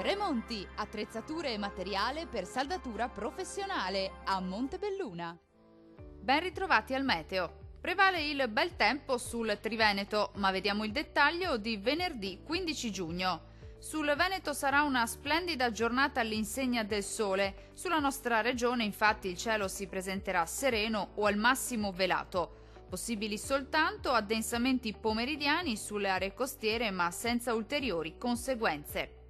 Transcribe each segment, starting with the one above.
Tremonti, attrezzature e materiale per saldatura professionale a Montebelluna. Ben ritrovati al meteo. Prevale il bel tempo sul Triveneto, ma vediamo il dettaglio di venerdì 15 giugno. Sul Veneto sarà una splendida giornata all'insegna del sole. Sulla nostra regione, infatti, il cielo si presenterà sereno o al massimo velato. Possibili soltanto addensamenti pomeridiani sulle aree costiere, ma senza ulteriori conseguenze.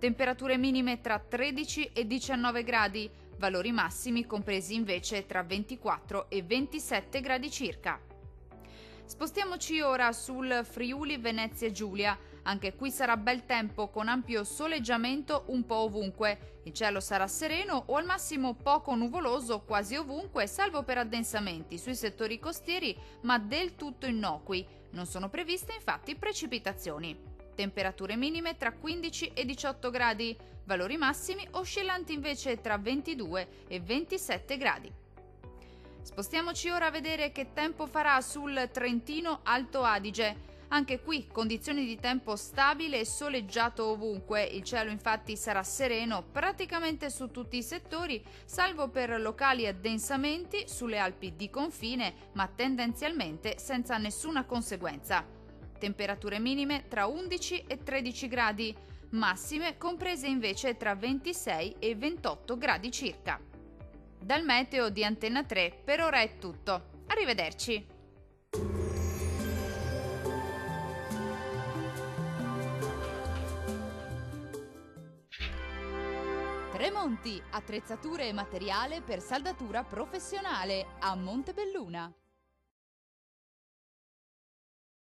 Temperature minime tra 13 e 19 gradi, valori massimi compresi invece tra 24 e 27 gradi circa. Spostiamoci ora sul Friuli Venezia Giulia. Anche qui sarà bel tempo con ampio soleggiamento un po' ovunque. Il cielo sarà sereno o al massimo poco nuvoloso quasi ovunque, salvo per addensamenti sui settori costieri, ma del tutto innocui. Non sono previste infatti precipitazioni. Temperature minime tra 15 e 18 gradi, valori massimi oscillanti invece tra 22 e 27 gradi. Spostiamoci ora a vedere che tempo farà sul Trentino Alto Adige. Anche qui condizioni di tempo stabile e soleggiato ovunque. Il cielo infatti sarà sereno praticamente su tutti i settori, salvo per locali addensamenti sulle Alpi di confine, ma tendenzialmente senza nessuna conseguenza. Temperature minime tra 11 e 13 gradi, massime comprese invece tra 26 e 28 gradi circa. Dal meteo di Antenna 3 per ora è tutto. Arrivederci! Tremonti, attrezzature e materiale per saldatura professionale a Montebelluna.